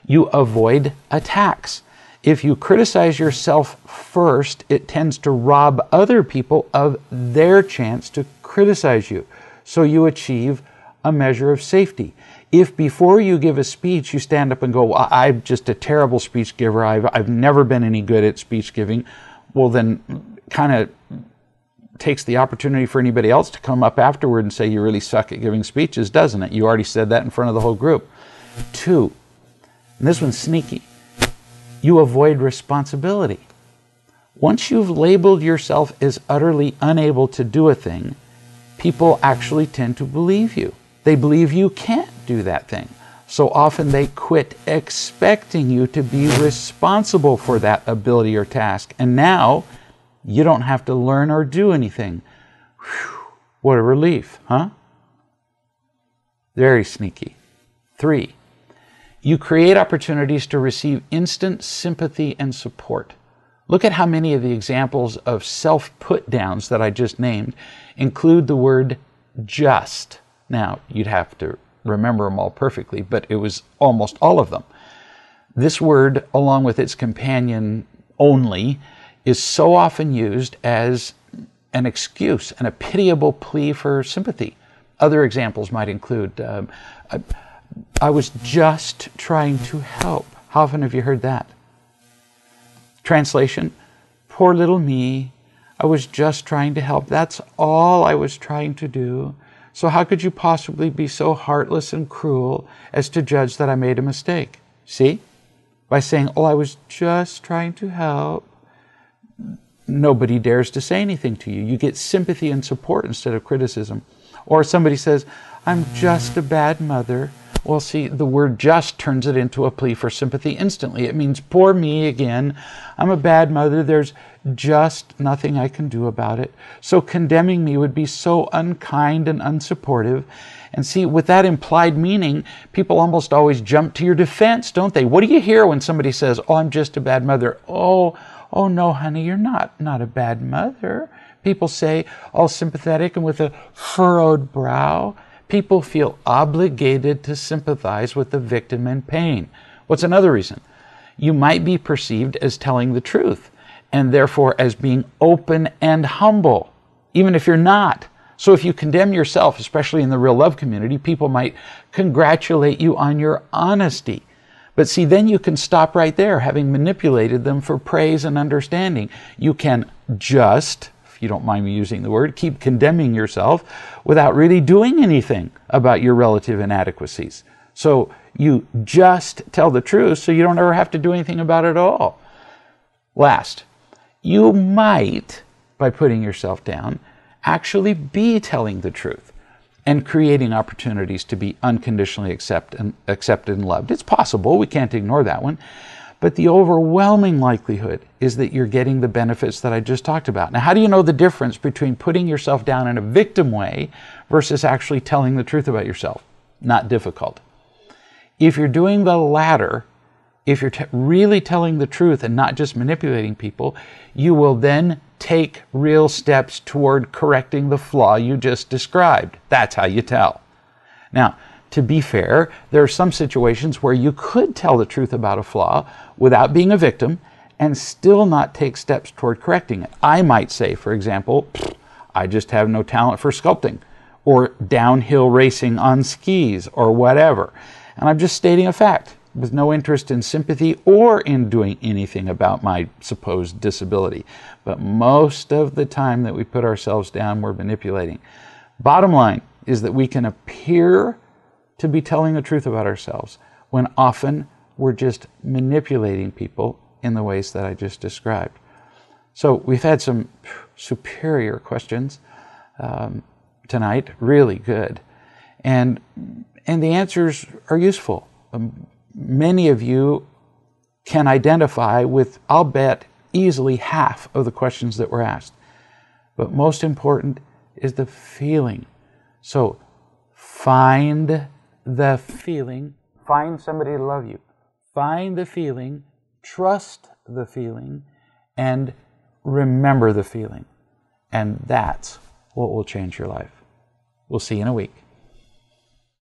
you avoid attacks. If you criticize yourself first, it tends to rob other people of their chance to criticize you. So you achieve a measure of safety. If before you give a speech, you stand up and go, well, I'm just a terrible speech giver, I've never been any good at speech giving, well then kind of takes the opportunity for anybody else to come up afterward and say you really suck at giving speeches, doesn't it? You already said that in front of the whole group. 2, and this one's sneaky, you avoid responsibility. Once you've labeled yourself as utterly unable to do a thing, people actually tend to believe you. They believe you can't do that thing. So often they quit expecting you to be responsible for that ability or task. And now you don't have to learn or do anything. Whew, what a relief, huh? Very sneaky. 3, you create opportunities to receive instant sympathy and support. Look at how many of the examples of self-put-downs that I just named include the word just. Now, you'd have to remember them all perfectly, but it was almost all of them. This word, along with its companion only, is so often used as an excuse and a pitiable plea for sympathy. Other examples might include, I was just trying to help. How often have you heard that? Translation, poor little me, I was just trying to help. That's all I was trying to do. So how could you possibly be so heartless and cruel as to judge that I made a mistake? See? By saying, oh, I was just trying to help, nobody dares to say anything to you. You get sympathy and support instead of criticism. Or somebody says, I'm just a bad mother. Well, see, the word just turns it into a plea for sympathy instantly. It means, poor me again. I'm a bad mother. There's just nothing I can do about it. So condemning me would be so unkind and unsupportive. And see, with that implied meaning, people almost always jump to your defense, don't they? What do you hear when somebody says, oh, I'm just a bad mother? Oh no, honey, you're not a bad mother. People say, all sympathetic and with a furrowed brow. People feel obligated to sympathize with the victim in pain. What's another reason? You might be perceived as telling the truth, and therefore as being open and humble, even if you're not. So if you condemn yourself, especially in the real love community, people might congratulate you on your honesty. But see, then you can stop right there, having manipulated them for praise and understanding. You can just, if you don't mind me using the word, keep condemning yourself without really doing anything about your relative inadequacies. So you just tell the truth so you don't ever have to do anything about it at all. Last, you might, by putting yourself down, actually be telling the truth and creating opportunities to be unconditionally accepted and loved. It's possible, we can't ignore that one. But the overwhelming likelihood is that you're getting the benefits that I just talked about. Now, how do you know the difference between putting yourself down in a victim way versus actually telling the truth about yourself? Not difficult. If you're doing the latter, if you're really telling the truth and not just manipulating people, you will then take real steps toward correcting the flaw you just described. That's how you tell. Now, to be fair, there are some situations where you could tell the truth about a flaw without being a victim and still not take steps toward correcting it. I might say, for example, I just have no talent for sculpting or downhill racing on skis or whatever. And I'm just stating a fact with no interest in sympathy or in doing anything about my supposed disability. But most of the time that we put ourselves down, we're manipulating. Bottom line is that we can appear to be telling the truth about ourselves when often we're just manipulating people in the ways that I just described. So we've had some superior questions tonight, really good. And the answers are useful. Many of you can identify with, I'll bet, easily half of the questions that were asked. But most important is the feeling. So find the feeling. Find somebody to love you. Find the feeling, trust the feeling, and remember the feeling. And that's what will change your life. We'll see you in a week.